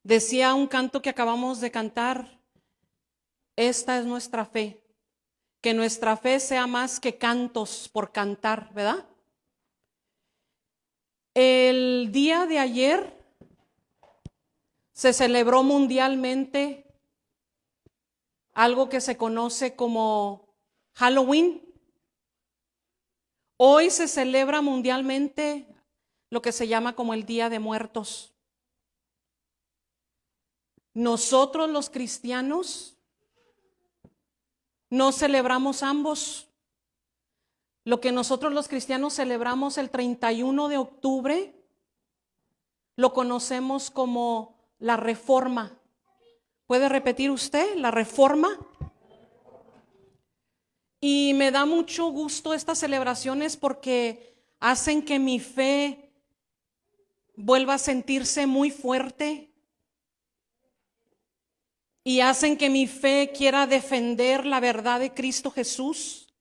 Decía un canto que acabamos de cantar, esta es nuestra fe, que nuestra fe sea más que cantos por cantar, ¿verdad? El día de ayer se celebró mundialmente algo que se conoce como Halloween. Hoy se celebra mundialmente lo que se llama como el Día de Muertos. Nosotros los cristianos no celebramos ambos. Lo que nosotros los cristianos celebramos el 31 de octubre lo conocemos como la Reforma. ¿Puede repetir usted la Reforma? Y me da mucho gusto estas celebraciones porque hacen que mi fe vuelva a sentirse muy fuerte y hacen que mi fe quiera defender la verdad de Cristo Jesús.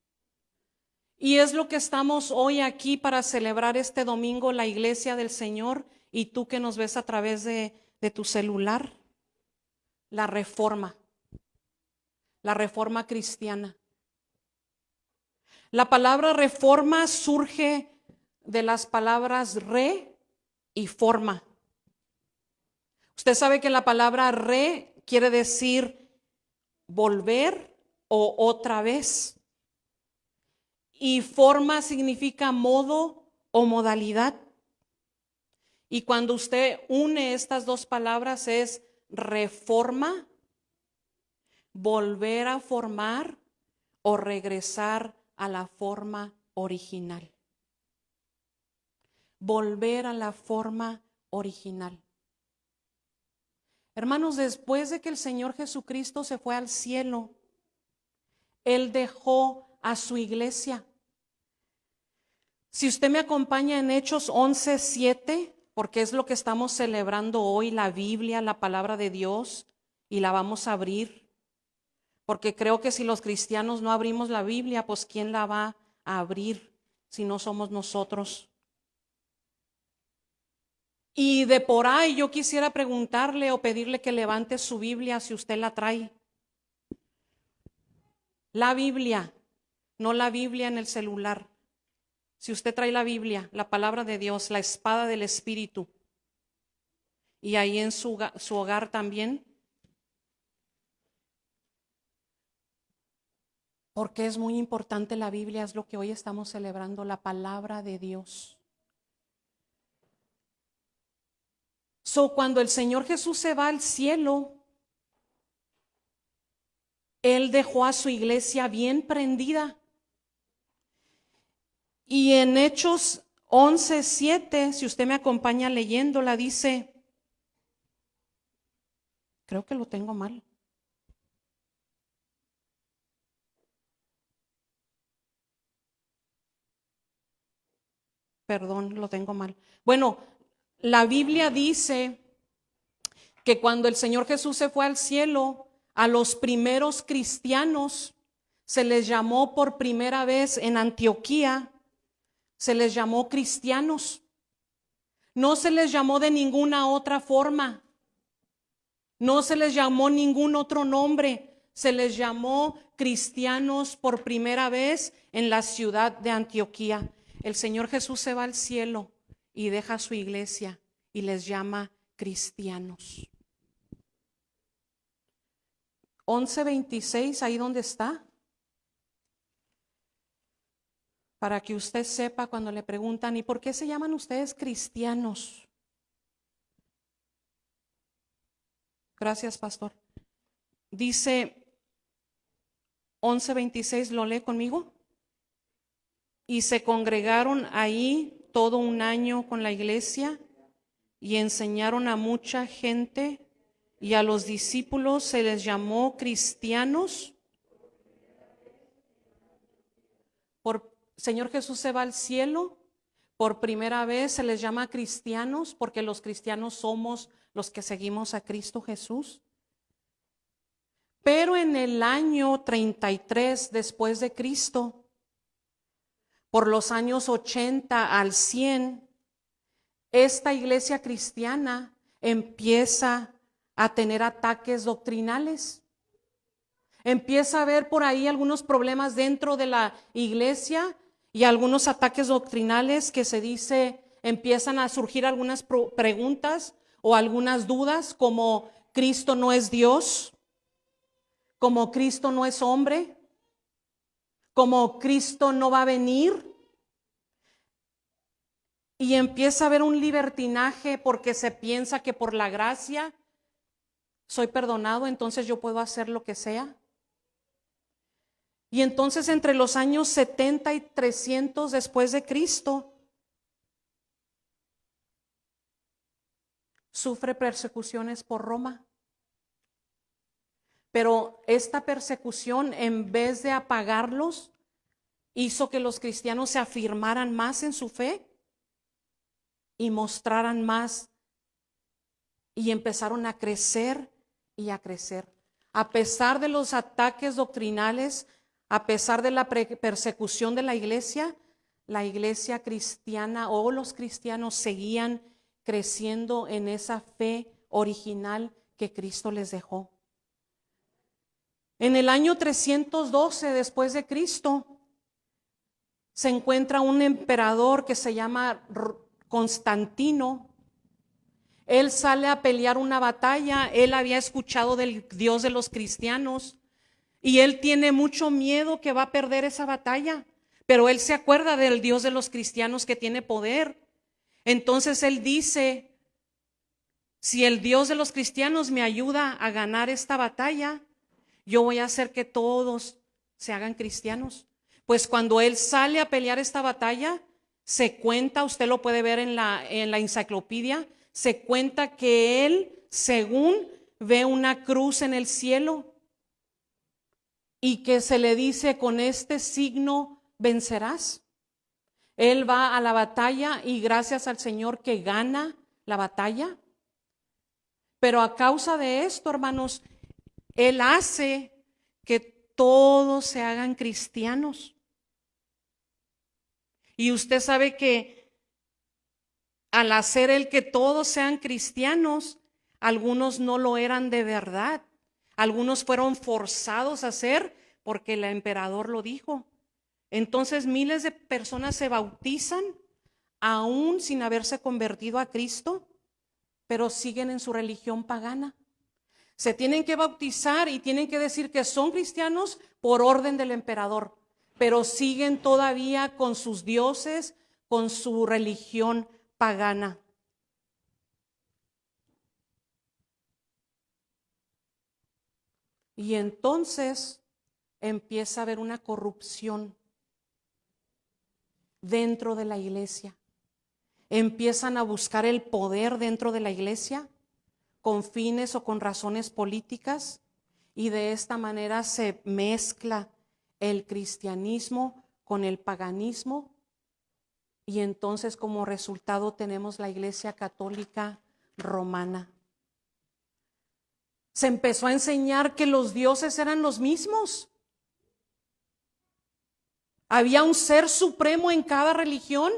Y es lo que estamos hoy aquí para celebrar este domingo, la iglesia del Señor, y tú que nos ves a través de tu celular, la reforma cristiana. La palabra reforma surge de las palabras re y forma. Usted sabe que la palabra re quiere decir volver o otra vez. Y forma significa modo o modalidad. Y cuando usted une estas dos palabras es reforma, volver a formar o regresar a la forma original. Volver a la forma original. Hermanos, después de que el Señor Jesucristo se fue al cielo, Él dejó a su iglesia. Si usted me acompaña en Hechos 11:7, porque es lo que estamos celebrando hoy, la Biblia, la palabra de Dios, y la vamos a abrir, porque creo que si los cristianos no abrimos la Biblia, pues ¿quién la va a abrir si no somos nosotros? Y de por ahí yo quisiera preguntarle o pedirle que levante su Biblia si usted la trae. La Biblia, no la Biblia en el celular. Si usted trae la Biblia, la palabra de Dios, la espada del Espíritu, y ahí en su hogar también, porque es muy importante la Biblia, es lo que hoy estamos celebrando, la palabra de Dios. Cuando el Señor Jesús se va al cielo, Él dejó a su iglesia bien prendida. Y en Hechos 11:7, si usted me acompaña leyéndola, dice, creo que lo tengo mal. Perdón, lo tengo mal. Bueno, la Biblia dice que cuando el Señor Jesús se fue al cielo, a los primeros cristianos se les llamó por primera vez en Antioquía, se les llamó cristianos. No se les llamó de ninguna otra forma. No se les llamó ningún otro nombre. Se les llamó cristianos por primera vez en la ciudad de Antioquía. El Señor Jesús se va al cielo y deja su iglesia y les llama cristianos. 11:26, ahí donde está. Para que usted sepa cuando le preguntan, ¿y por qué se llaman ustedes cristianos? Gracias, pastor. Dice 11:26, ¿lo lee conmigo? Y se congregaron ahí todo un año con la iglesia y enseñaron a mucha gente, y a los discípulos se les llamó cristianos. Señor Jesús se va al cielo, por primera vez se les llama cristianos, porque los cristianos somos los que seguimos a Cristo Jesús. Pero en el año 33 después de Cristo, por los años 80 al 100, esta iglesia cristiana empieza a tener ataques doctrinales. Empieza a haber por ahí algunos problemas dentro de la iglesia y algunos ataques doctrinales que se dice, empiezan a surgir algunas preguntas o algunas dudas, como Cristo no es Dios, como Cristo no es hombre, como Cristo no va a venir. Y empieza a haber un libertinaje porque se piensa que por la gracia soy perdonado, entonces yo puedo hacer lo que sea. Y entonces entre los años 70 y 300 después de Cristo, sufre persecuciones por Roma. Pero esta persecución, en vez de apagarlos, hizo que los cristianos se afirmaran más en su fe y mostraran más y empezaron a crecer y a crecer. A pesar de los ataques doctrinales, a pesar de la persecución de la iglesia cristiana o los cristianos seguían creciendo en esa fe original que Cristo les dejó. En el año 312 después de Cristo se encuentra un emperador que se llama Constantino. Él sale a pelear una batalla. Él había escuchado del Dios de los cristianos y él tiene mucho miedo que va a perder esa batalla, pero él se acuerda del Dios de los cristianos que tiene poder. Entonces él dice, si el Dios de los cristianos me ayuda a ganar esta batalla, yo voy a hacer que todos se hagan cristianos. Pues cuando él sale a pelear esta batalla, se cuenta, usted lo puede ver en la enciclopedia, se cuenta que él, según ve una cruz en el cielo y que se le dice, con este signo vencerás. Él va a la batalla y gracias al Señor que gana la batalla. Pero a causa de esto, hermanos, él hace que todos se hagan cristianos. Y usted sabe que al hacer el que todos sean cristianos, algunos no lo eran de verdad. Algunos fueron forzados a ser porque el emperador lo dijo. Entonces miles de personas se bautizan aún sin haberse convertido a Cristo, pero siguen en su religión pagana. Se tienen que bautizar y tienen que decir que son cristianos por orden del emperador, pero siguen todavía con sus dioses, con su religión pagana. Y entonces empieza a haber una corrupción dentro de la iglesia. Empiezan a buscar el poder dentro de la iglesia con fines o con razones políticas, y de esta manera se mezcla el cristianismo con el paganismo, y entonces como resultado tenemos la Iglesia Católica Romana. Se empezó a enseñar que los dioses eran los mismos. Había un ser supremo en cada religión.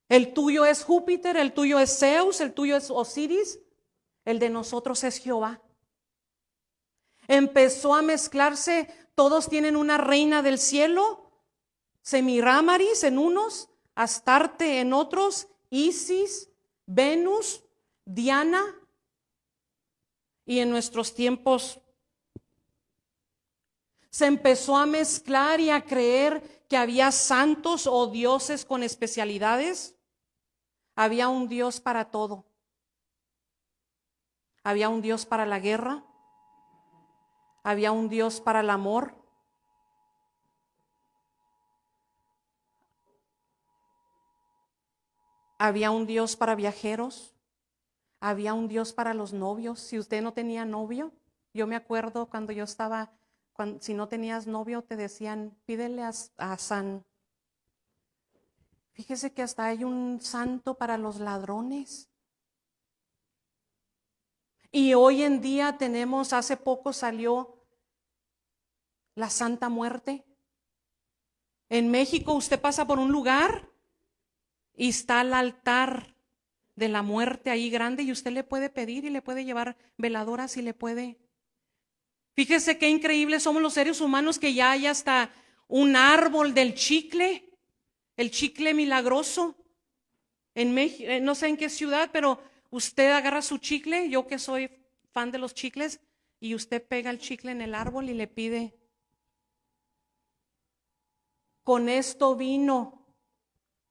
El tuyo es Júpiter, el tuyo es Zeus, el tuyo es Osiris, el de nosotros es Jehová. Empezó a mezclarse, todos tienen una reina del cielo, Semíramis en unos, Astarte en otros, Isis, Venus, Diana, y en nuestros tiempos se empezó a mezclar y a creer que había santos o dioses con especialidades. Había un Dios para todo. Había un Dios para la guerra. Había un Dios para el amor. Había un Dios para viajeros. Había un Dios para los novios. Si usted no tenía novio, yo me acuerdo cuando yo estaba, si no tenías novio te decían, pídele a San. Fíjese que hasta hay un santo para los ladrones. Y hoy en día tenemos, hace poco salió la Santa Muerte. En México usted pasa por un lugar y está el altar de la muerte ahí grande y usted le puede pedir y le puede llevar veladoras y le puede. Fíjese qué increíbles somos los seres humanos, que ya hay hasta un árbol del chicle, el chicle milagroso. En México, no sé en qué ciudad, pero usted agarra su chicle, yo que soy fan de los chicles, y usted pega el chicle en el árbol y le pide. Con esto vino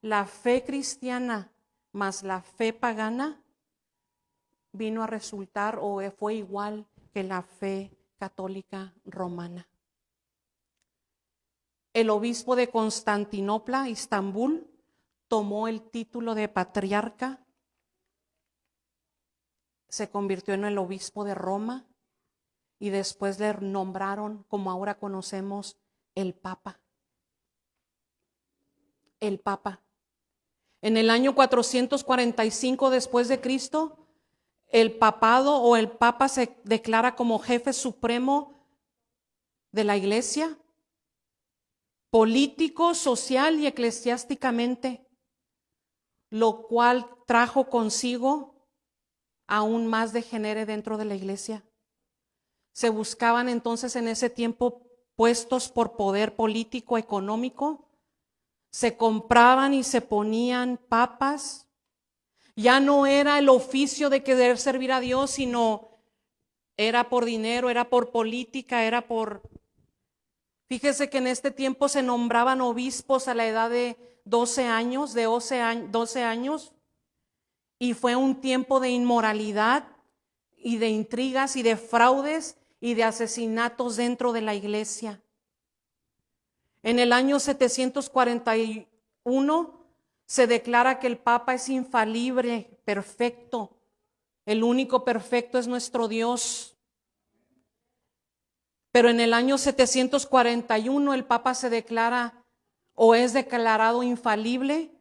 la fe cristiana más la fe pagana, vino a resultar o fue igual que la fe católica romana. El obispo de Constantinopla, Istambul, tomó el título de patriarca, se convirtió en el obispo de Roma y después le nombraron, como ahora conocemos, el Papa. El Papa. En el año 445 después de Cristo, el papado o el Papa se declara como jefe supremo de la Iglesia, político, social y eclesiásticamente, lo cual trajo consigo aún más degenere dentro de la iglesia. Se buscaban entonces en ese tiempo puestos por poder político, económico, se compraban y se ponían papas. Ya no era el oficio de querer servir a Dios, sino era por dinero, era por política, era por... Fíjese que en este tiempo se nombraban obispos a la edad de 12 años, de 12 años, y fue un tiempo de inmoralidad y de intrigas y de fraudes y de asesinatos dentro de la iglesia. En el año 741 se declara que el Papa es infalible, perfecto. El único perfecto es nuestro Dios. Pero en el año 741 el Papa se declara o es declarado infalible,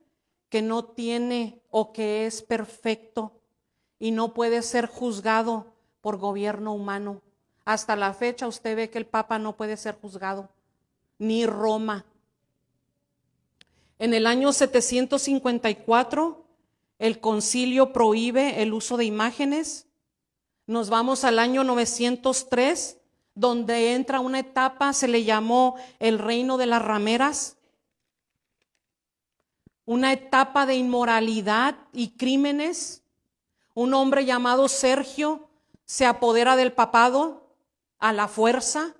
que no tiene o que es perfecto y no puede ser juzgado por gobierno humano. Hasta la fecha usted ve que el Papa no puede ser juzgado, ni Roma. En el año 754 el concilio prohíbe el uso de imágenes. Nos vamos al año 903, donde entra una etapa, se le llamó el reino de las rameras, una etapa de inmoralidad y crímenes. Un hombre llamado Sergio se apodera del papado a la fuerza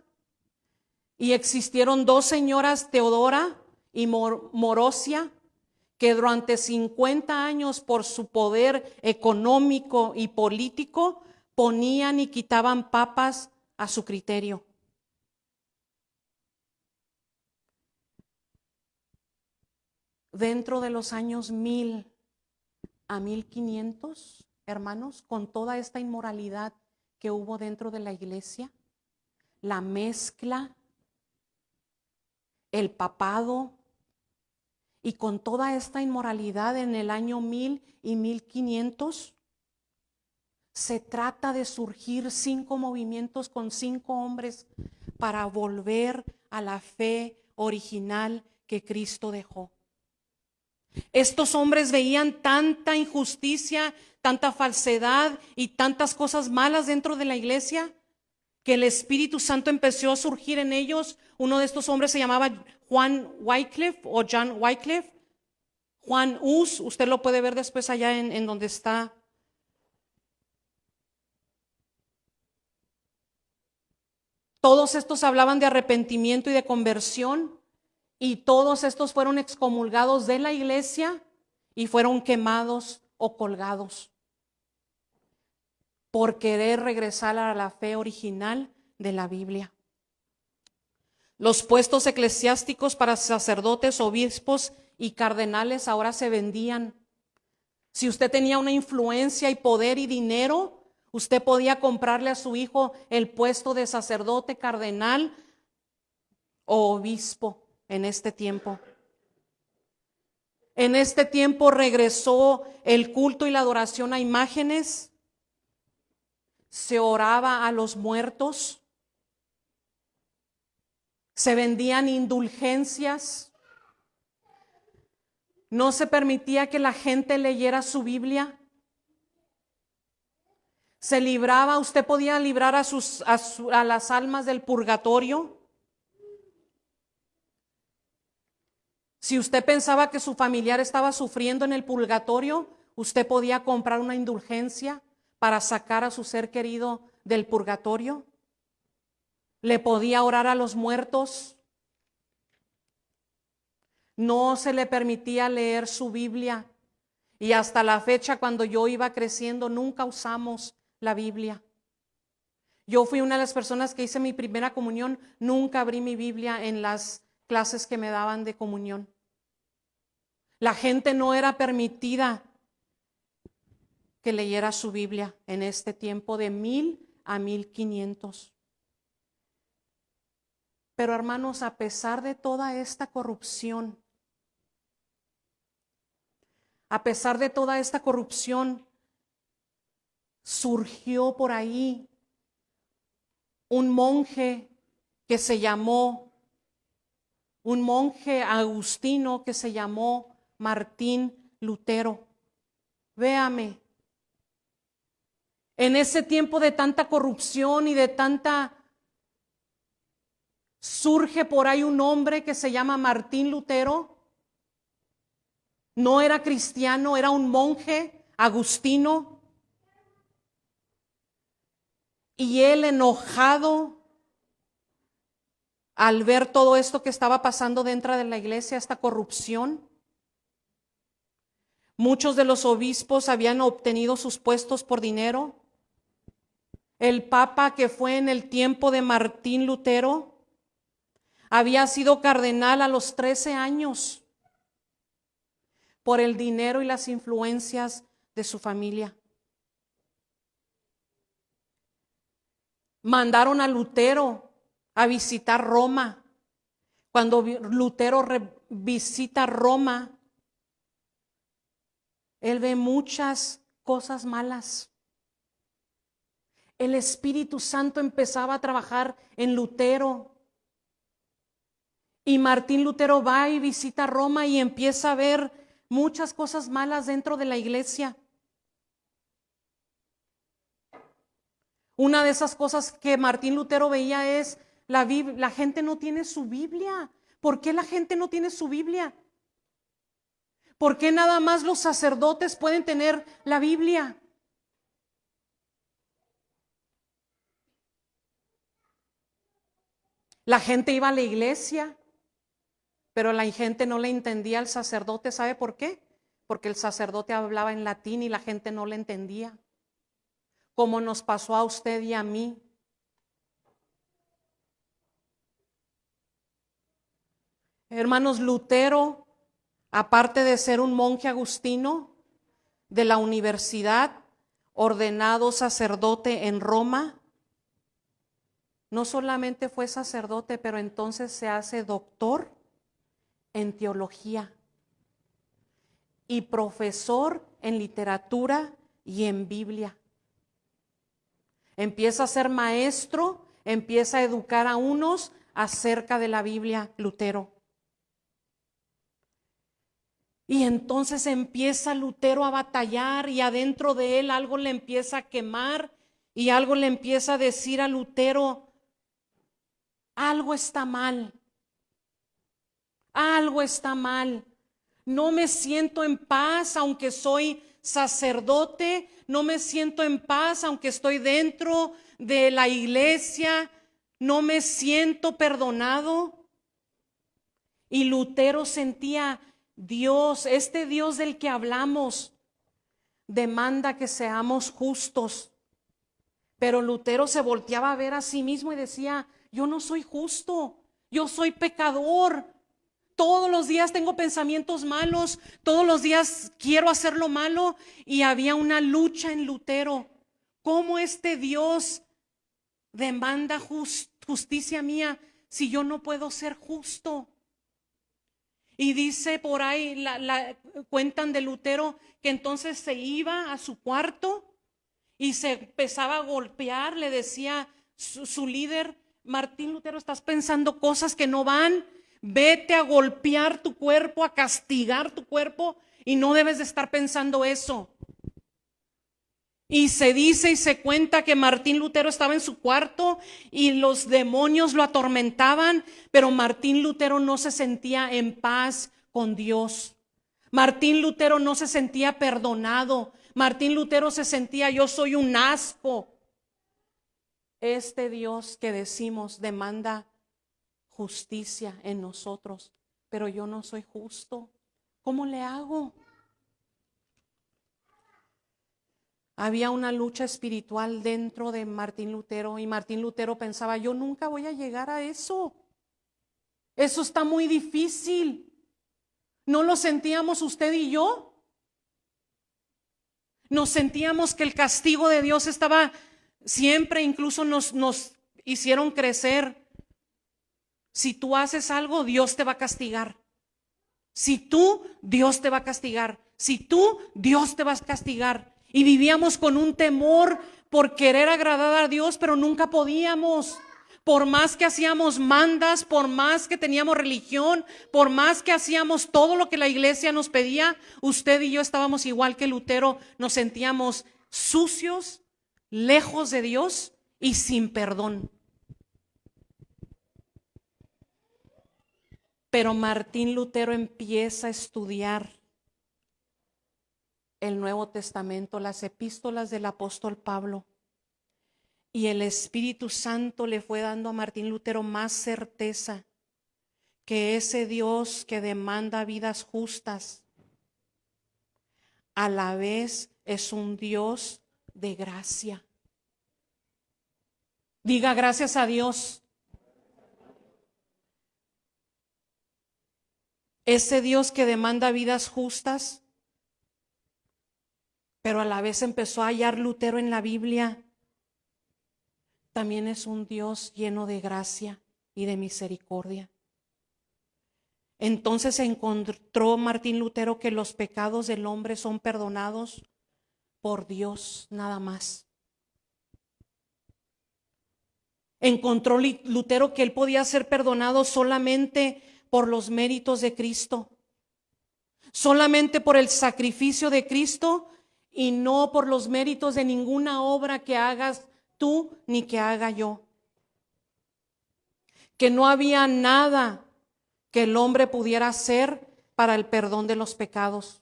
y existieron dos señoras, Teodora y Morosia, que durante 50 años por su poder económico y político ponían y quitaban papas a su criterio. Dentro de los años 1000 a 1500, hermanos, con toda esta inmoralidad que hubo dentro de la iglesia, la mezcla, el papado, y con toda esta inmoralidad en el año 1000 y 1500, se trata de surgir 5 movimientos con 5 hombres para volver a la fe original que Cristo dejó. Estos hombres veían tanta injusticia, tanta falsedad y tantas cosas malas dentro de la iglesia, que el Espíritu Santo empezó a surgir en ellos. Uno de estos hombres se llamaba Juan Wycliffe o John Wycliffe. Juan Hus, usted lo puede ver después allá en donde está. Todos estos hablaban de arrepentimiento y de conversión, y todos estos fueron excomulgados de la iglesia y fueron quemados o colgados por querer regresar a la fe original de la Biblia. Los puestos eclesiásticos para sacerdotes, obispos y cardenales ahora se vendían. Si usted tenía una influencia y poder y dinero, usted podía comprarle a su hijo el puesto de sacerdote, cardenal o obispo en este tiempo. En este tiempo regresó el culto y la adoración a imágenes. Se oraba a los muertos. Se vendían indulgencias. No se permitía que la gente leyera su Biblia. se libraba, usted podía librar a las almas del purgatorio. Si usted pensaba que su familiar estaba sufriendo en el purgatorio, usted podía comprar una indulgencia para sacar a su ser querido del purgatorio. Le podía orar a los muertos. No se le permitía leer su Biblia. Y hasta la fecha, cuando yo iba creciendo, nunca usamos la Biblia. Yo fui una de las personas que hice mi primera comunión, nunca abrí mi Biblia en las clases que me daban de comunión. La gente no era permitida que leyera su Biblia en este tiempo de 1000 a 1500. Pero hermanos, a pesar de toda esta corrupción, surgió por ahí un monje agustino que se llamó Martín Lutero. Véame, en ese tiempo de tanta corrupción y de tanta, surge por ahí un hombre que se llama Martín Lutero. No era cristiano, era un monje agustino. Y él, enojado al ver todo esto que estaba pasando dentro de la iglesia, esta corrupción, muchos de los obispos habían obtenido sus puestos por dinero. El papa, que fue en el tiempo de Martín Lutero, había sido cardenal a los 13 años por el dinero y las influencias de su familia. Mandaron a Lutero a visitar Roma. Cuando Lutero visita Roma, él ve muchas cosas malas. El Espíritu Santo empezaba a trabajar en Lutero. Y Martín Lutero va y visita Roma y empieza a ver muchas cosas malas dentro de la iglesia. Una de esas cosas que Martín Lutero veía es la gente no tiene su Biblia. ¿Por qué la gente no tiene su Biblia? ¿Por qué nada más los sacerdotes pueden tener la Biblia? La gente iba a la iglesia, pero la gente no le entendía al sacerdote. ¿Sabe por qué? Porque el sacerdote hablaba en latín y la gente no le entendía. Como nos pasó a usted y a mí. Hermanos, Lutero, aparte de ser un monje agustino de la universidad, ordenado sacerdote en Roma, no solamente fue sacerdote, pero entonces se hace doctor en teología y profesor en literatura y en Biblia. Empieza a ser maestro, empieza a educar a unos acerca de la Biblia, Lutero. Y entonces empieza Lutero a batallar y adentro de él algo le empieza a quemar y algo le empieza a decir a Lutero: algo está mal, algo está mal. No me siento en paz aunque soy sacerdote, no me siento en paz aunque estoy dentro de la iglesia, no me siento perdonado. Y Lutero sentía: Dios, este Dios del que hablamos, demanda que seamos justos. Pero Lutero se volteaba a ver a sí mismo y decía: yo no soy justo, yo soy pecador. Todos los días tengo pensamientos malos, todos los días quiero hacer lo malo. Y había una lucha en Lutero. ¿Cómo este Dios demanda justicia mía si yo no puedo ser justo? Y dice por ahí, cuentan de Lutero que entonces se iba a su cuarto y se empezaba a golpear. Le decía su líder: Martín Lutero, estás pensando cosas que no van, vete a golpear tu cuerpo, a castigar tu cuerpo, y no debes de estar pensando eso. Y se dice y se cuenta que Martín Lutero estaba en su cuarto y los demonios lo atormentaban, pero Martín Lutero no se sentía en paz con Dios. Martín Lutero no se sentía perdonado. Martín Lutero se sentía, yo soy un asco. Este Dios que decimos demanda justicia en nosotros, pero yo no soy justo. ¿Cómo le hago? Había una lucha espiritual dentro de Martín Lutero y Martín Lutero pensaba, yo nunca voy a llegar a eso. Eso está muy difícil. ¿No lo sentíamos usted y yo? Nos sentíamos que el castigo de Dios estaba siempre, incluso nos hicieron crecer. Si tú haces algo, Dios te va a castigar. Si tú, Dios te va a castigar. Si tú, Dios te va a castigar. Y vivíamos con un temor por querer agradar a Dios, pero nunca podíamos. Por más que hacíamos mandas, por más que teníamos religión, por más que hacíamos todo lo que la iglesia nos pedía, usted y yo estábamos igual que Lutero, nos sentíamos sucios, lejos de Dios y sin perdón. Pero Martín Lutero empieza a estudiar el Nuevo Testamento, las epístolas del apóstol Pablo. Y el Espíritu Santo le fue dando a Martín Lutero más certeza que ese Dios que demanda vidas justas, a la vez es un Dios de gracia. Diga gracias a Dios. Ese Dios que demanda vidas justas, pero a la vez empezó a hallar Lutero en la Biblia, también es un Dios lleno de gracia y de misericordia. Entonces encontró Martín Lutero que los pecados del hombre son perdonados por Dios nada más. Encontró Lutero que él podía ser perdonado solamente por los méritos de Cristo, solamente por el sacrificio de Cristo y no por los méritos de ninguna obra que hagas tú ni que haga yo. Que no había nada que el hombre pudiera hacer para el perdón de los pecados.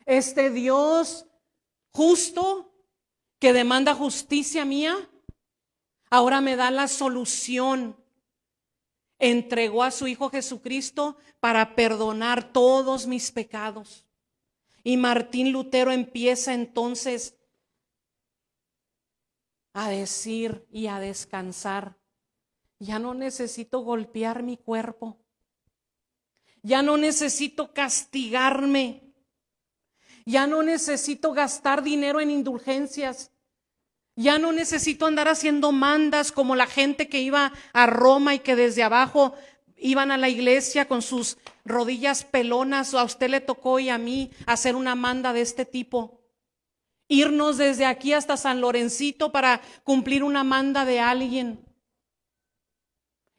Este Dios justo que demanda justicia mía, ahora me da la solución. Entregó a su Hijo Jesucristo para perdonar todos mis pecados. Y Martín Lutero empieza entonces a decir y a descansar, ya no necesito golpear mi cuerpo, ya no necesito castigarme, ya no necesito gastar dinero en indulgencias, ya no necesito andar haciendo mandas como la gente que iba a Roma y que desde abajo iban a la iglesia con sus rodillas pelonas. A usted le tocó y a mí hacer una manda de este tipo. Irnos desde aquí hasta San Lorencito para cumplir una manda de alguien.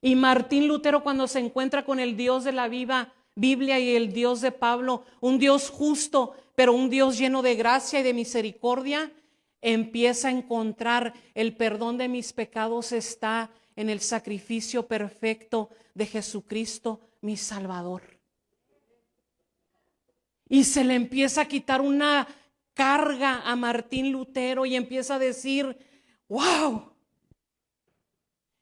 Y Martín Lutero, cuando se encuentra con el Dios de la viva Biblia y el Dios de Pablo, un Dios justo, pero un Dios lleno de gracia y de misericordia, empieza a encontrar el perdón de mis pecados está en el sacrificio perfecto de Jesucristo, mi Salvador. Y se le empieza a quitar una carga a Martín Lutero y empieza a decir, wow,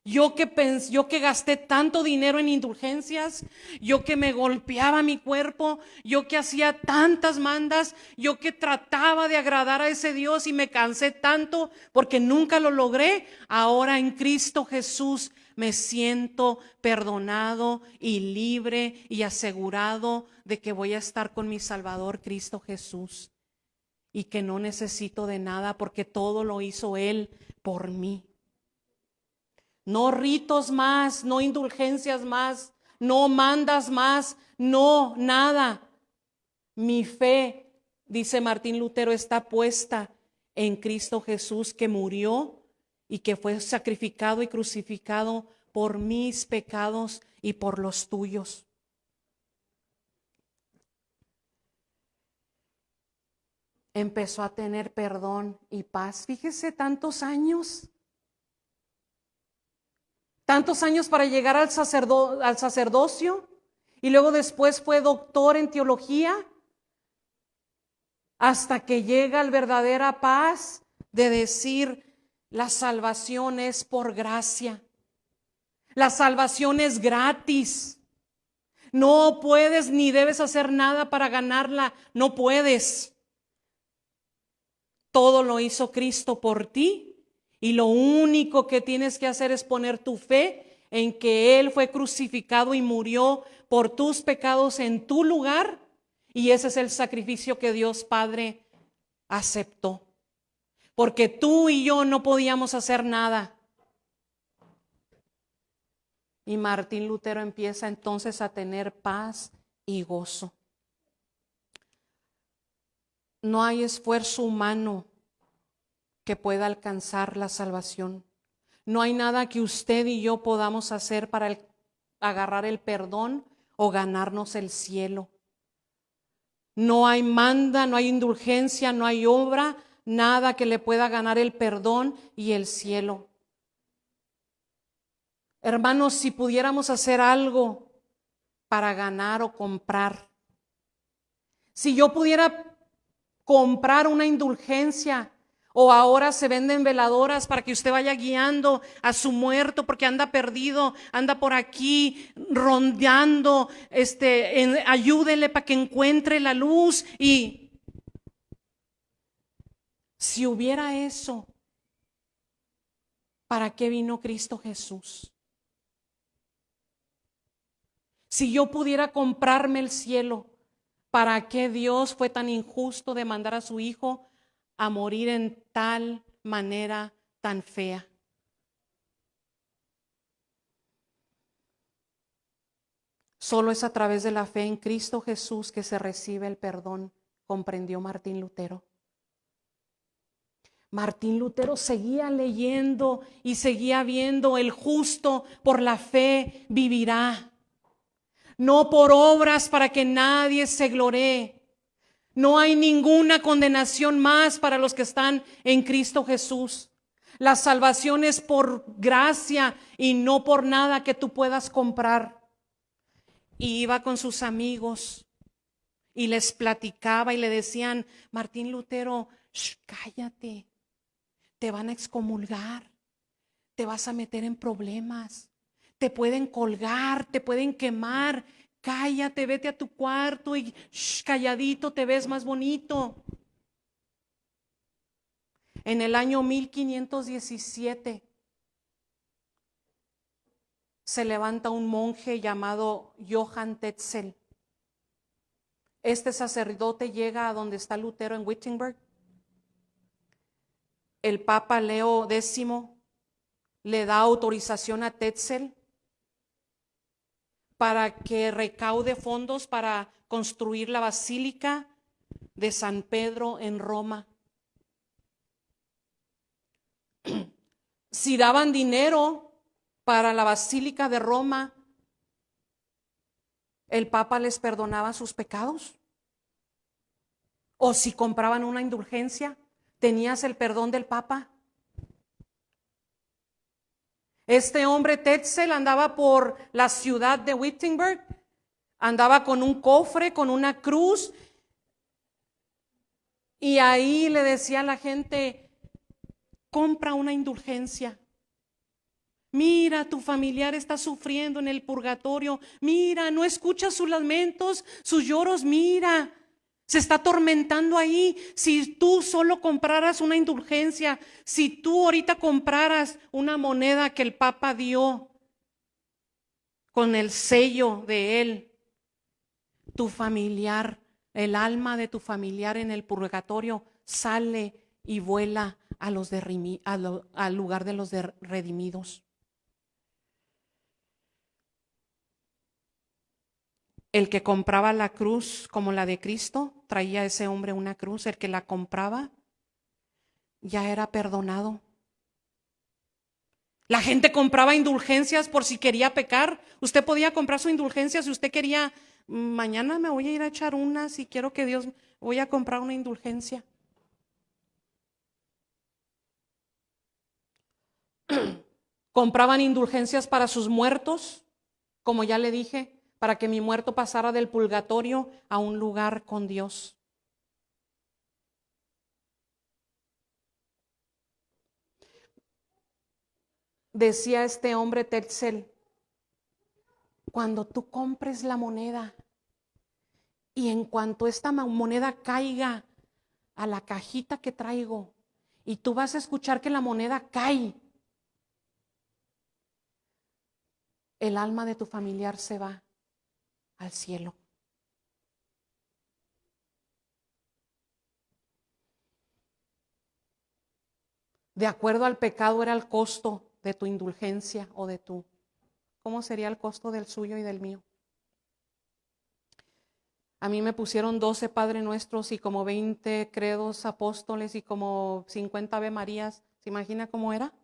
yo que gasté tanto dinero en indulgencias, yo que me golpeaba mi cuerpo, yo que hacía tantas mandas, yo que trataba de agradar a ese Dios y me cansé tanto porque nunca lo logré, ahora en Cristo Jesús me siento perdonado y libre y asegurado de que voy a estar con mi Salvador Cristo Jesús y que no necesito de nada porque todo lo hizo Él por mí. No ritos más, no indulgencias más, no mandas más, no nada. Mi fe, dice Martín Lutero, está puesta en Cristo Jesús que murió y que fue sacrificado y crucificado por mis pecados y por los tuyos. empezó a tener perdón y paz. Fíjese, tantos años para llegar al sacerdocio, y luego después fue doctor en teología, hasta que llega la verdadera paz de decir: la salvación es por gracia, la salvación es gratis, no puedes ni debes hacer nada para ganarla, no puedes. Todo lo hizo Cristo por ti, y lo único que tienes que hacer es poner tu fe en que Él fue crucificado y murió por tus pecados en tu lugar, y ese es el sacrificio que Dios Padre aceptó. Porque tú y yo no podíamos hacer nada. Y Martín Lutero empieza entonces a tener paz y gozo. No hay esfuerzo humano que pueda alcanzar la salvación. No hay nada que usted y yo podamos hacer para agarrar el perdón o ganarnos el cielo. No hay manda, no hay indulgencia, no hay obra, nada que le pueda ganar el perdón y el cielo. Hermanos, si pudiéramos hacer algo para ganar o comprar, si yo pudiera comprar una indulgencia, o ahora se venden veladoras para que usted vaya guiando a su muerto porque anda perdido, anda por aquí rondeando, ayúdele para que encuentre la luz. Y si hubiera eso, ¿para qué vino Cristo Jesús? Si yo pudiera comprarme el cielo, ¿para qué Dios fue tan injusto de mandar a su Hijo a morir en tal manera tan fea? Solo es a través de la fe en Cristo Jesús que se recibe el perdón, comprendió Martín Lutero. Martín Lutero seguía leyendo y seguía viendo: el justo por la fe vivirá. No por obras para que nadie se gloree. No hay ninguna condenación más para los que están en Cristo Jesús. La salvación es por gracia y no por nada que tú puedas comprar. Y iba con sus amigos y les platicaba y le decían: Martín Lutero, cállate, te van a excomulgar, te vas a meter en problemas, te pueden colgar, te pueden quemar. Cállate, vete a tu cuarto y calladito te ves más bonito. En el año 1517 se levanta un monje llamado Johann Tetzel. Este sacerdote llega a donde está Lutero en Wittenberg. El Papa Leo X le da autorización a Tetzel para que recaude fondos para construir la Basílica de San Pedro en Roma. Si daban dinero para la Basílica de Roma, el Papa les perdonaba sus pecados. O si compraban una indulgencia, tenías el perdón del Papa. Este hombre Tetzel andaba por la ciudad de Wittenberg, andaba con un cofre, con una cruz, y ahí le decía a la gente: compra una indulgencia. Mira, tu familiar está sufriendo en el purgatorio. Mira, no escuchas sus lamentos, sus lloros. Mira, se está atormentando ahí. Si tú solo compraras una indulgencia, si tú ahorita compraras una moneda que el Papa dio con el sello de él, tu familiar, el alma de tu familiar en el purgatorio sale y vuela al lugar de los redimidos. El que compraba la cruz como la de Cristo, traía a ese hombre una cruz. El que la compraba ya era perdonado. La gente compraba indulgencias por si quería pecar. Usted podía comprar su indulgencia si usted quería: mañana me voy a ir a echar unas y quiero que Dios, voy a comprar una indulgencia. Compraban indulgencias para sus muertos, como ya le dije, para que mi muerto pasara del purgatorio a un lugar con Dios. Decía este hombre Tetzel, cuando tú compres la moneda y en cuanto esta moneda caiga a la cajita que traigo y tú vas a escuchar que la moneda cae, el alma de tu familiar se va al cielo. De acuerdo al pecado era el costo de tu indulgencia o de tu. ¿Cómo sería el costo del suyo y del mío? A mí me pusieron 12 Padre Nuestros y como 20 credos apóstoles y como 50 Ave Marías. ¿Se imagina cómo era?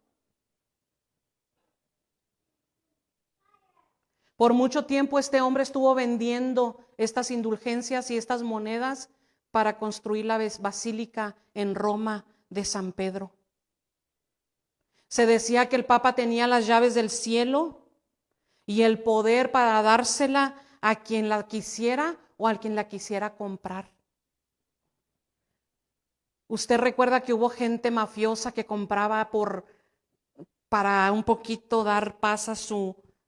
Por mucho tiempo este hombre estuvo vendiendo estas indulgencias y estas monedas para construir la basílica en Roma de San Pedro. Se decía que el Papa tenía las llaves del cielo y el poder para dársela a quien la quisiera o a quien la quisiera comprar. Usted recuerda que hubo gente mafiosa que compraba para un poquito dar paz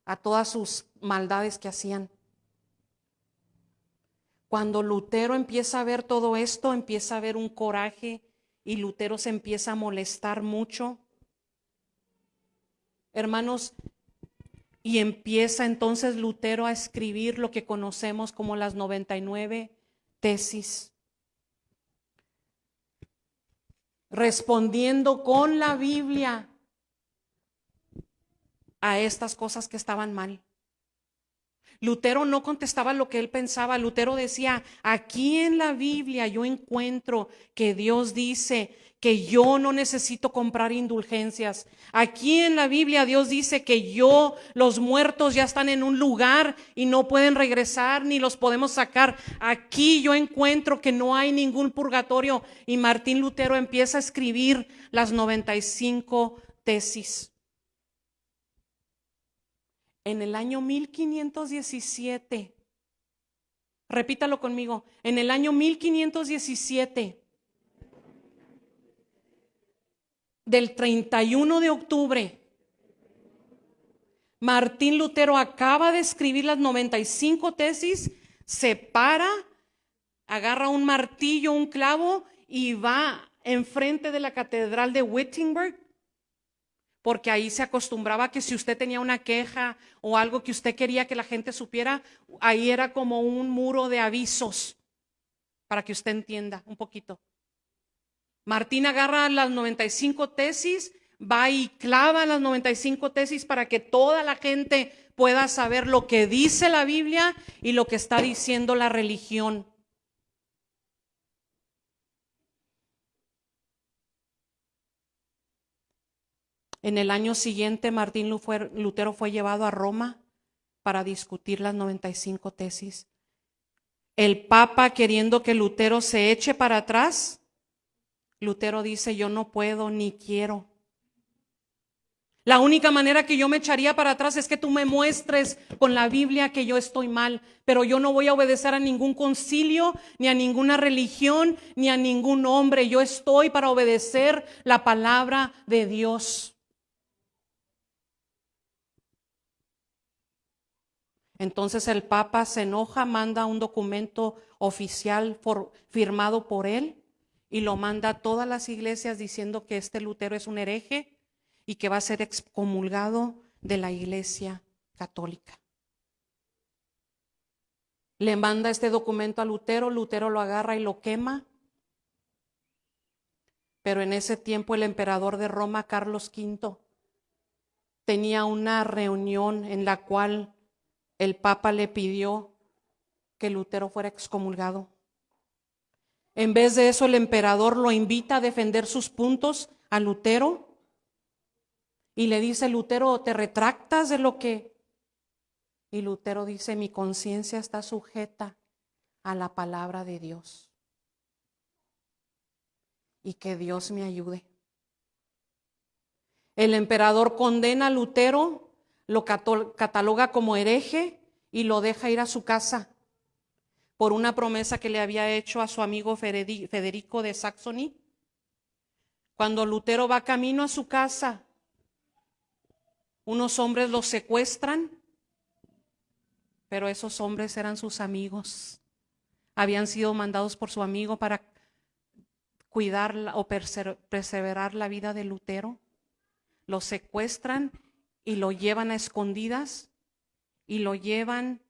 a todas sus maldades que hacían. Cuando Lutero empieza a ver todo esto, empieza a ver un coraje y Lutero se empieza a molestar mucho. Hermanos, y empieza entonces Lutero a escribir lo que conocemos como las 99 tesis, respondiendo con la Biblia a estas cosas que estaban mal. Lutero no contestaba lo que él pensaba. Lutero decía, aquí en la Biblia yo encuentro que Dios dice que yo no necesito comprar indulgencias. Aquí en la Biblia Dios dice que los muertos ya están en un lugar y no pueden regresar ni los podemos sacar. Aquí yo encuentro que no hay ningún purgatorio. Y Martín Lutero empieza a escribir las 95 tesis. En el año 1517, repítalo conmigo, en el año 1517, del 31 de octubre, Martín Lutero acaba de escribir las 95 tesis, se para, agarra un martillo, un clavo y va enfrente de la catedral de Wittenberg, porque ahí se acostumbraba que si usted tenía una queja o algo que usted quería que la gente supiera, ahí era como un muro de avisos, para que usted entienda un poquito. Martín agarra las 95 tesis, va y clava las 95 tesis para que toda la gente pueda saber lo que dice la Biblia y lo que está diciendo la religión. En el año siguiente, Martín Lutero fue llevado a Roma para discutir las 95 tesis. El Papa, queriendo que Lutero se eche para atrás, Lutero dice, yo no puedo ni quiero. La única manera que yo me echaría para atrás es que tú me muestres con la Biblia que yo estoy mal, pero yo no voy a obedecer a ningún concilio, ni a ninguna religión, ni a ningún hombre. Yo estoy para obedecer la palabra de Dios. Entonces el Papa se enoja, manda un documento oficial firmado por él y lo manda a todas las iglesias diciendo que este Lutero es un hereje y que va a ser excomulgado de la Iglesia Católica. Le manda este documento a Lutero, Lutero lo agarra y lo quema. Pero en ese tiempo el emperador de Roma, Carlos V, tenía una reunión en la cual el Papa le pidió que Lutero fuera excomulgado. En vez de eso, el emperador lo invita a defender sus puntos a Lutero y le dice, Lutero, ¿te retractas de lo que? Y Lutero dice, mi conciencia está sujeta a la palabra de Dios y que Dios me ayude. El emperador condena a Lutero, lo cataloga como hereje y lo deja ir a su casa por una promesa que le había hecho a su amigo Federico de Saxony. Cuando Lutero va camino a su casa, unos hombres lo secuestran, pero esos hombres eran sus amigos. Habían sido mandados por su amigo para cuidar o perseverar la vida de Lutero. Lo secuestran y lo llevan a escondidas y lo llevan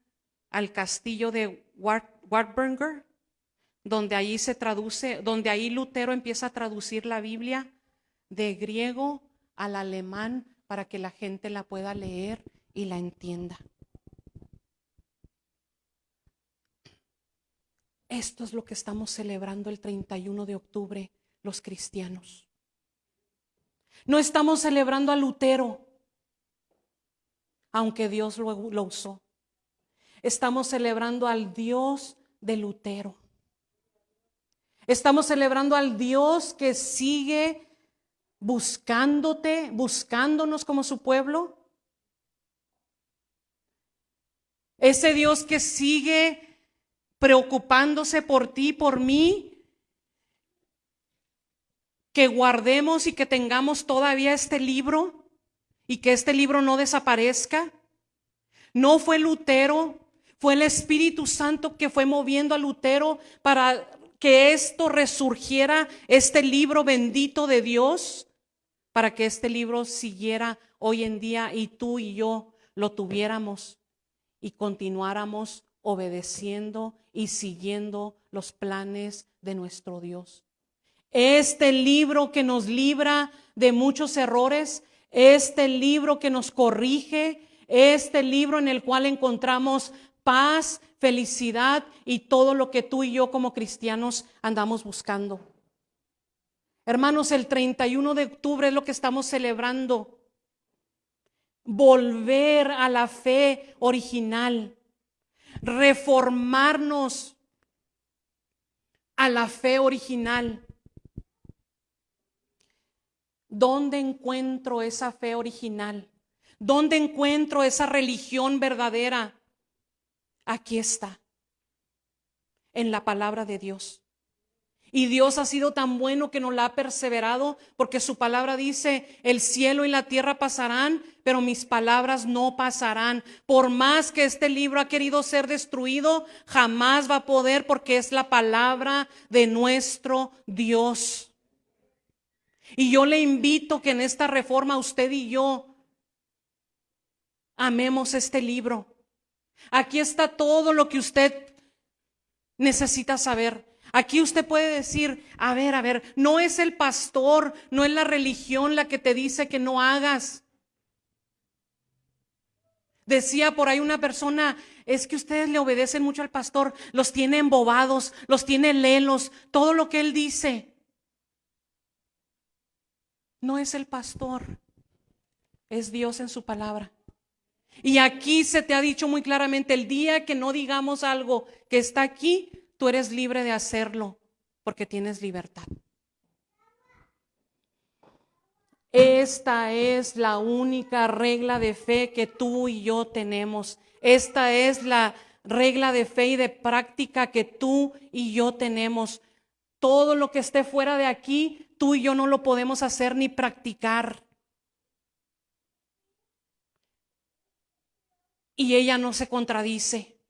al castillo de Wartburg, donde ahí Lutero empieza a traducir la Biblia de griego al alemán para que la gente la pueda leer y la entienda. Esto es lo que estamos celebrando el 31 de octubre los cristianos. No estamos celebrando a Lutero, aunque Dios lo usó. Estamos celebrando al Dios de Lutero. Estamos celebrando al Dios que sigue buscándonos como su pueblo. Ese Dios que sigue preocupándose por ti, por mí, que guardemos y que tengamos todavía este libro y que este libro no desaparezca. No fue Lutero, fue el Espíritu Santo que fue moviendo a Lutero para que esto resurgiera, este libro bendito de Dios, para que este libro siguiera hoy en día y tú y yo lo tuviéramos y continuáramos obedeciendo y siguiendo los planes de nuestro Dios. Este libro que nos libra de muchos errores, este libro que nos corrige, este libro en el cual encontramos paz, felicidad y todo lo que tú y yo como cristianos andamos buscando. Hermanos, el 31 de octubre es lo que estamos celebrando. Volver a la fe original. Reformarnos a la fe original. ¿Dónde encuentro esa fe original? ¿Dónde encuentro esa religión verdadera? Aquí está, en la palabra de Dios. Y Dios ha sido tan bueno que nos la ha perseverado, porque su palabra dice, el cielo y la tierra pasarán, pero mis palabras no pasarán. Por más que este libro ha querido ser destruido, jamás va a poder, porque es la palabra de nuestro Dios. Y yo le invito que en esta reforma usted y yo amemos este libro. Aquí está todo lo que usted necesita saber. Aquí usted puede decir, a ver, no es el pastor, no es la religión la que te dice que no hagas. Decía por ahí una persona, es que ustedes le obedecen mucho al pastor, los tiene embobados, los tiene lelos, todo lo que él dice. No es el pastor, es Dios en su palabra. Y aquí se te ha dicho muy claramente, el día que no digamos algo que está aquí, tú eres libre de hacerlo, porque tienes libertad. Esta es la única regla de fe que tú y yo tenemos. Esta es la regla de fe y de práctica que tú y yo tenemos. Todo lo que esté fuera de aquí, tú y yo no lo podemos hacer ni practicar. Y ella no se contradice.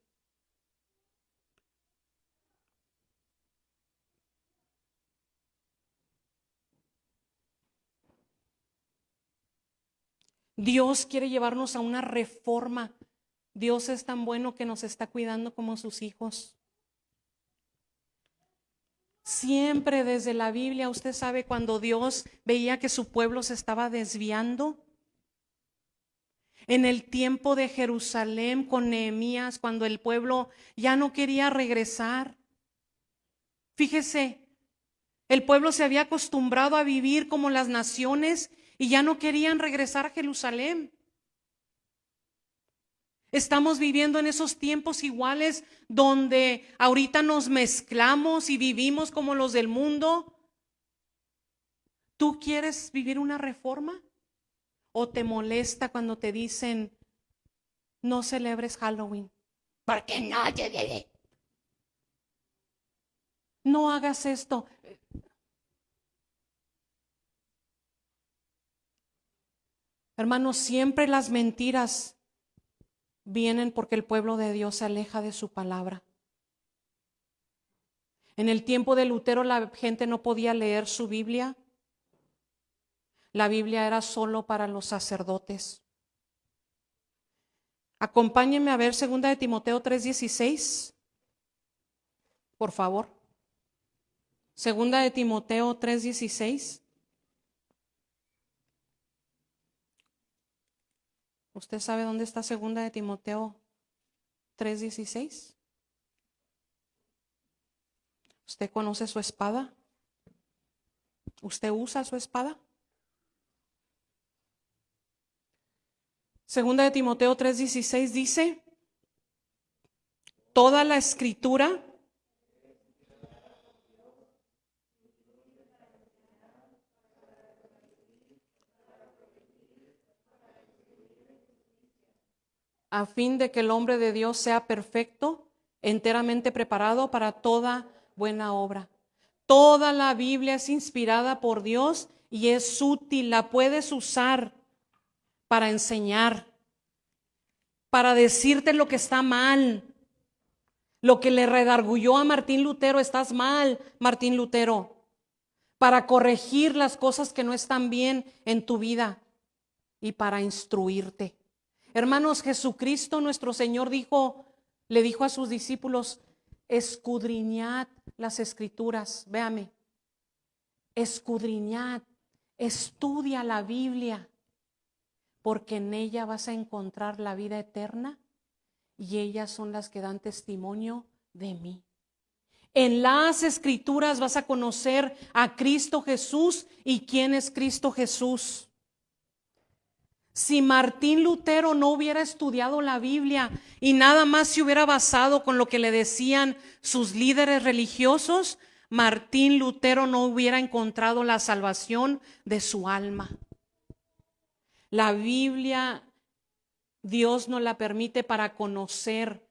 Dios quiere llevarnos a una reforma. Dios es tan bueno que nos está cuidando como sus hijos. Siempre desde la Biblia, usted sabe, cuando Dios veía que su pueblo se estaba desviando. En el tiempo de Jerusalén con Nehemías, cuando el pueblo ya no quería regresar. Fíjese, el pueblo se había acostumbrado a vivir como las naciones y ya no querían regresar a Jerusalén. Estamos viviendo en esos tiempos iguales donde ahorita nos mezclamos y vivimos como los del mundo. ¿Tú quieres vivir una reforma? o te molesta cuando te dicen, no celebres Halloween? Porque no se debe. No hagas esto. Hermanos, siempre las mentiras vienen porque el pueblo de Dios se aleja de su palabra. En el tiempo de Lutero la gente no podía leer su Biblia. La Biblia era solo para los sacerdotes. Acompáñenme a ver 2 de Timoteo 3:16. Por favor. 2 de Timoteo 3:16. ¿Usted sabe dónde está 2 de Timoteo 3:16? ¿Usted conoce su espada? ¿Usted usa su espada? 2 de Timoteo 3:16 dice, toda la escritura a fin de que el hombre de Dios sea perfecto, enteramente preparado para toda buena obra. Toda la Biblia es inspirada por Dios y es útil, la puedes usar para enseñar, para decirte lo que está mal, lo que le redarguyó a Martín Lutero, estás mal, Martín Lutero, para corregir las cosas que no están bien en tu vida y para instruirte. Hermanos, Jesucristo nuestro Señor le dijo a sus discípulos, escudriñad las escrituras, véame, escudriñad, estudia la Biblia, porque en ella vas a encontrar la vida eterna y ellas son las que dan testimonio de mí. En las escrituras vas a conocer a Cristo Jesús y quién es Cristo Jesús. Si Martín Lutero no hubiera estudiado la Biblia y nada más se hubiera basado con lo que le decían sus líderes religiosos, Martín Lutero no hubiera encontrado la salvación de su alma. La Biblia, Dios nos la permite para conocer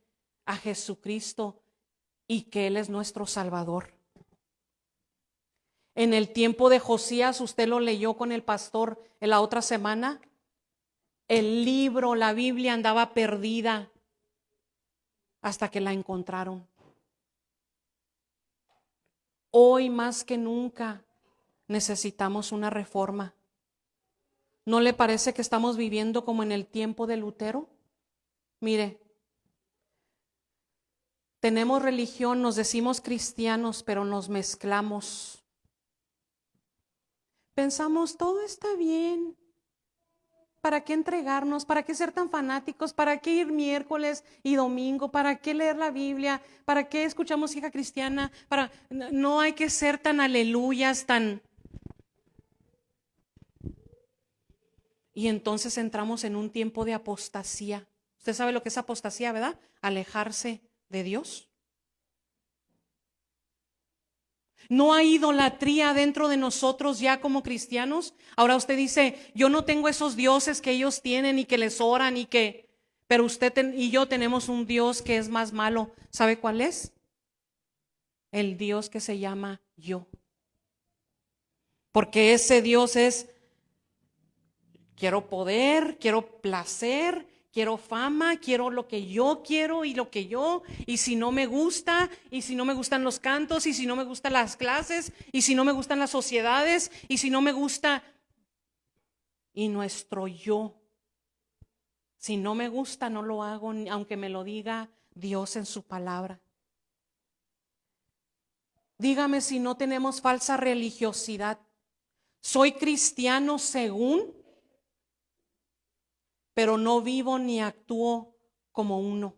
a Jesucristo y que Él es nuestro Salvador. En el tiempo de Josías, usted lo leyó con el pastor en la otra semana. El libro, la Biblia andaba perdida hasta que la encontraron. Hoy más que nunca necesitamos una reforma. ¿No le parece que estamos viviendo como en el tiempo de Lutero? Mire, tenemos religión, nos decimos cristianos, pero nos mezclamos. Pensamos, todo está bien. ¿Para qué entregarnos? ¿Para qué ser tan fanáticos? ¿Para qué ir miércoles y domingo? ¿Para qué leer la Biblia? ¿Para qué escuchamos música cristiana? No hay que ser tan aleluyas, tan... Y entonces entramos en un tiempo de apostasía. Usted sabe lo que es apostasía, ¿verdad? Alejarse de Dios. No hay idolatría dentro de nosotros ya como cristianos. Ahora usted dice, yo no tengo esos dioses que ellos tienen y que les oran pero usted y yo tenemos un Dios que es más malo. ¿Sabe cuál es? El Dios que se llama yo. Porque ese Dios es, quiero poder, quiero placer, quiero fama, quiero lo que yo quiero y si no me gusta, y si no me gustan los cantos, y si no me gustan las clases, y si no me gustan las sociedades, y si no me gusta, y nuestro yo, si no me gusta no lo hago, aunque me lo diga Dios en su palabra. Dígame si no tenemos falsa religiosidad. Soy cristiano según, pero no vivo ni actúo como uno.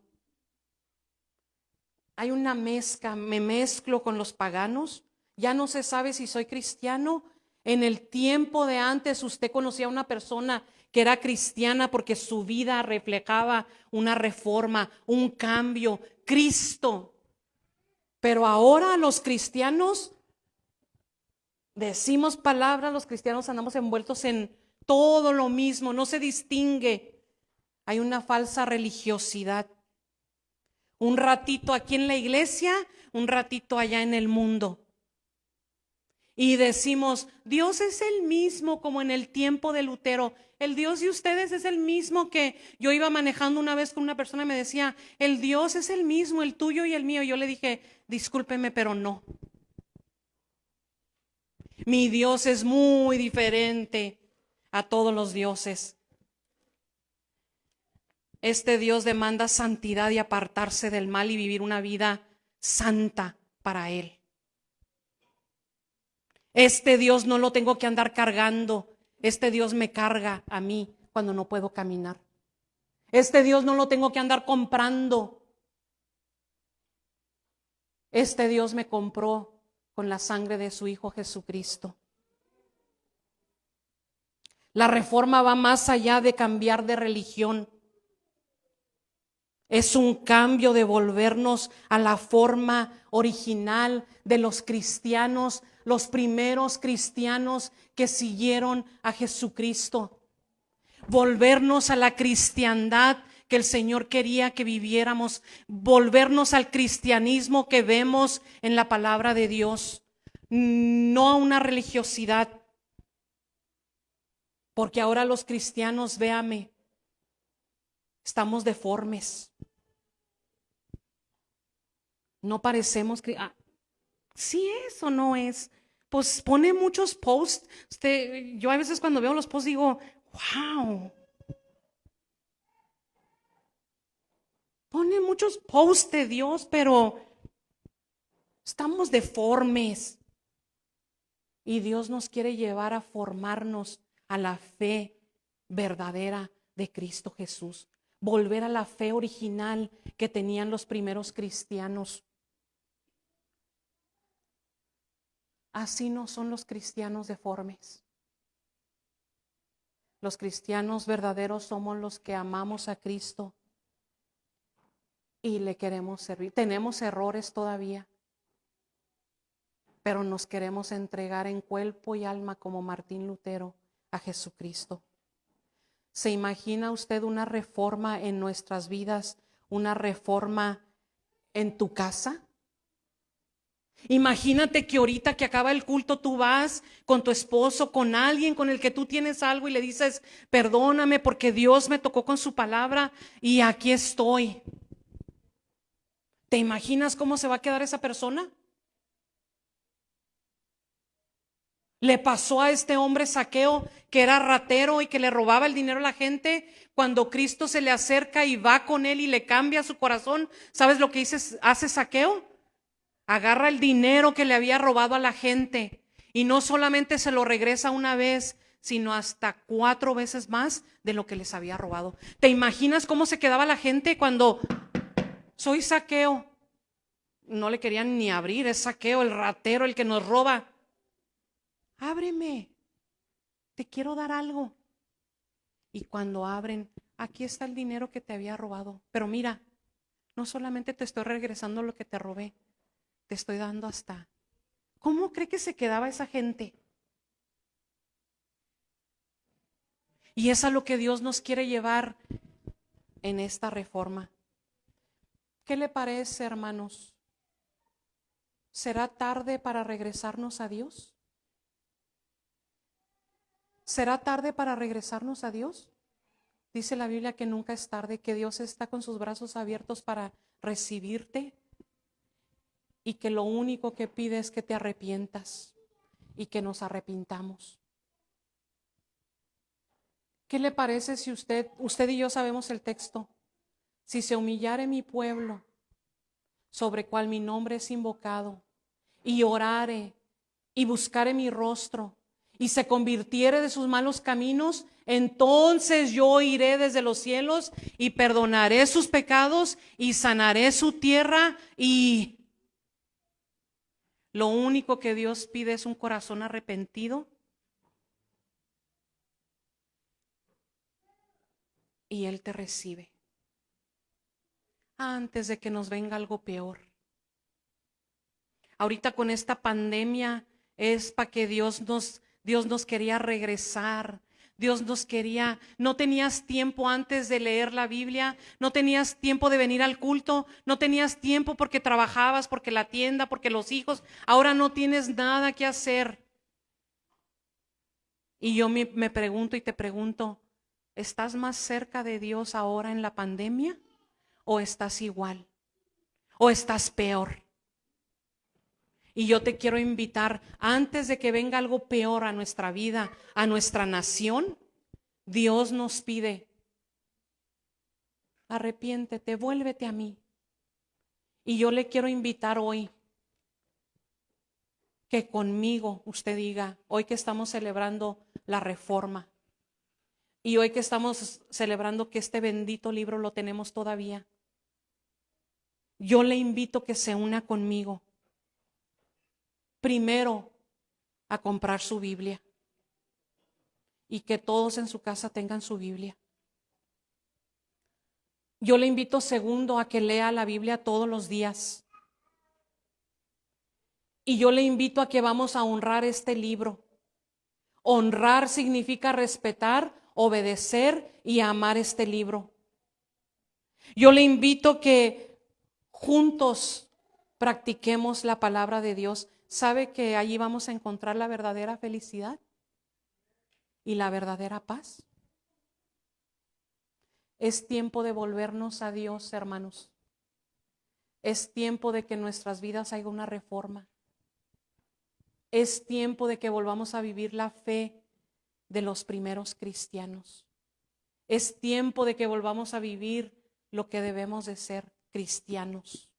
Hay una mezcla, me mezclo con los paganos. Ya no se sabe si soy cristiano. En el tiempo de antes usted conocía a una persona que era cristiana porque su vida reflejaba una reforma, un cambio, Cristo. Pero ahora los cristianos decimos palabras, los cristianos andamos envueltos en todo lo mismo, no se distingue. Hay una falsa religiosidad. Un ratito aquí en la iglesia, un ratito allá en el mundo. Y decimos, Dios es el mismo como en el tiempo de Lutero. El Dios de ustedes es el mismo que yo iba manejando una vez con una persona y me decía, el Dios es el mismo, el tuyo y el mío. Yo le dije, discúlpeme, pero no. Mi Dios es muy diferente a todos los dioses. Este Dios demanda santidad y apartarse del mal y vivir una vida santa para Él. Este Dios no lo tengo que andar cargando. Este Dios me carga a mí cuando no puedo caminar. Este Dios no lo tengo que andar comprando. Este Dios me compró con la sangre de su Hijo Jesucristo. La reforma va más allá de cambiar de religión. Es un cambio de volvernos a la forma original de los cristianos, los primeros cristianos que siguieron a Jesucristo. Volvernos a la cristiandad que el Señor quería que viviéramos, volvernos al cristianismo que vemos en la palabra de Dios, no a una religiosidad. Porque ahora los cristianos, véame, estamos deformes. No parecemos ¿sí es o no es? Pues pone muchos posts. Yo a veces cuando veo los posts digo, wow. Pone muchos posts de Dios, pero estamos deformes. Y Dios nos quiere llevar a formarnos a la fe verdadera de Cristo Jesús. Volver a la fe original que tenían los primeros cristianos. Así no son los cristianos deformes. Los cristianos verdaderos somos los que amamos a Cristo y le queremos servir. Tenemos errores todavía, pero nos queremos entregar en cuerpo y alma como Martín Lutero a Jesucristo. ¿Se imagina usted una reforma en nuestras vidas, una reforma en tu casa? Imagínate que ahorita que acaba el culto tú vas con tu esposo, con alguien con el que tú tienes algo y le dices, perdóname porque Dios me tocó con su palabra y aquí estoy. ¿Te imaginas cómo se va a quedar esa persona? Le pasó a este hombre Zaqueo, que era ratero y que le robaba el dinero a la gente. Cuando Cristo se le acerca y va con él y le cambia su corazón, ¿sabes lo que hace Zaqueo? Agarra el dinero que le había robado a la gente y no solamente se lo regresa una vez, sino hasta 4 veces más de lo que les había robado. ¿Te imaginas cómo se quedaba la gente cuando soy Zaqueo? No le querían ni abrir, es Zaqueo, el ratero, el que nos roba. Ábreme, te quiero dar algo. Y cuando abren, aquí está el dinero que te había robado. Pero mira, no solamente te estoy regresando lo que te robé, te estoy dando hasta. ¿Cómo cree que se quedaba esa gente? Y es a lo que Dios nos quiere llevar en esta reforma. ¿Qué le parece, hermanos? ¿Será tarde para regresarnos a Dios? ¿Será tarde para regresarnos a Dios? Dice la Biblia que nunca es tarde, que Dios está con sus brazos abiertos para recibirte y que lo único que pide es que te arrepientas y que nos arrepintamos. ¿Qué le parece si usted y yo sabemos el texto? Si se humillare mi pueblo, sobre cual mi nombre es invocado, y orare y buscare mi rostro, y se convirtiere de sus malos caminos, entonces yo iré desde los cielos y perdonaré sus pecados y sanaré su tierra. Y lo único que Dios pide es un corazón arrepentido y Él te recibe antes de que nos venga algo peor. Ahorita con esta pandemia es para que Dios nos quería regresar. Dios nos quería. No tenías tiempo antes de leer la Biblia, no tenías tiempo de venir al culto, no tenías tiempo porque trabajabas, porque la tienda, porque los hijos. Ahora no tienes nada que hacer. Y yo me pregunto y te pregunto, ¿estás más cerca de Dios ahora en la pandemia? ¿O estás igual? ¿O estás peor? Y yo te quiero invitar, antes de que venga algo peor a nuestra vida, a nuestra nación, Dios nos pide, arrepiéntete, vuélvete a mí. Y yo le quiero invitar hoy, que conmigo usted diga, hoy que estamos celebrando la reforma, y hoy que estamos celebrando que este bendito libro lo tenemos todavía, yo le invito que se una conmigo, primero a comprar su Biblia, y que todos en su casa tengan su Biblia. Yo le invito segundo a que lea la Biblia todos los días. Y yo le invito a que vamos a honrar este libro. Honrar significa respetar, obedecer y amar este libro. Yo le invito que juntos practiquemos la palabra de Dios. ¿Sabe que allí vamos a encontrar la verdadera felicidad y la verdadera paz? Es tiempo de volvernos a Dios, hermanos. Es tiempo de que en nuestras vidas haya una reforma. Es tiempo de que volvamos a vivir la fe de los primeros cristianos. Es tiempo de que volvamos a vivir lo que debemos de ser, cristianos.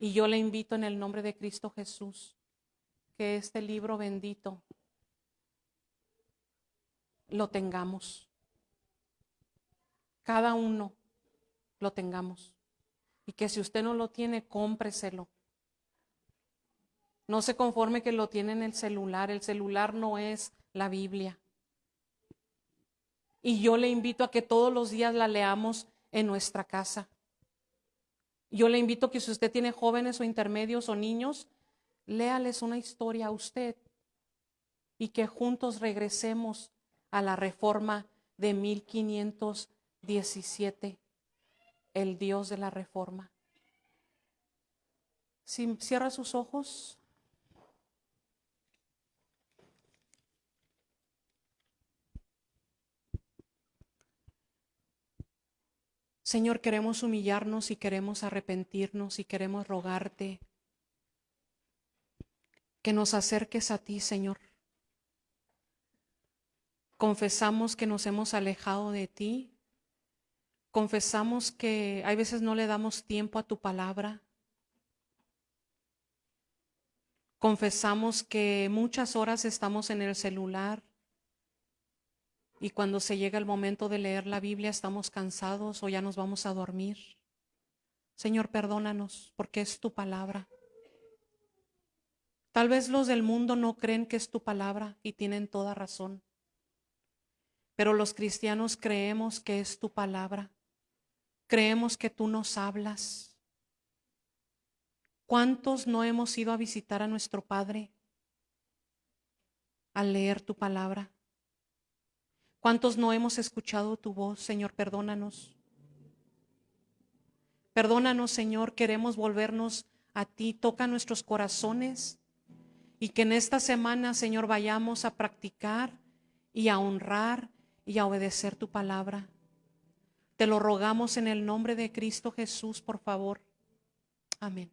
Y yo le invito en el nombre de Cristo Jesús, que este libro bendito lo tengamos. Cada uno lo tengamos. Y que si usted no lo tiene, cómpreselo. No se conforme que lo tiene en el celular. El celular no es la Biblia. Y yo le invito a que todos los días la leamos en nuestra casa. Yo le invito a que si usted tiene jóvenes o intermedios o niños, léales una historia a usted y que juntos regresemos a la reforma de 1517, el Dios de la reforma. Si cierra sus ojos. Señor, queremos humillarnos y queremos arrepentirnos y queremos rogarte que nos acerques a ti, Señor. Confesamos que nos hemos alejado de ti. Confesamos que hay veces no le damos tiempo a tu palabra. Confesamos que muchas horas estamos en el celular. Y cuando se llega el momento de leer la Biblia estamos cansados o ya nos vamos a dormir. Señor, perdónanos porque es tu palabra. Tal vez los del mundo no creen que es tu palabra y tienen toda razón. Pero los cristianos creemos que es tu palabra. Creemos que tú nos hablas. ¿Cuántos no hemos ido a visitar a nuestro Padre al leer tu palabra? ¿Cuántos no hemos escuchado tu voz? Señor, perdónanos. Perdónanos, Señor, queremos volvernos a ti. Toca nuestros corazones y que en esta semana, Señor, vayamos a practicar y a honrar y a obedecer tu palabra. Te lo rogamos en el nombre de Cristo Jesús, por favor. Amén.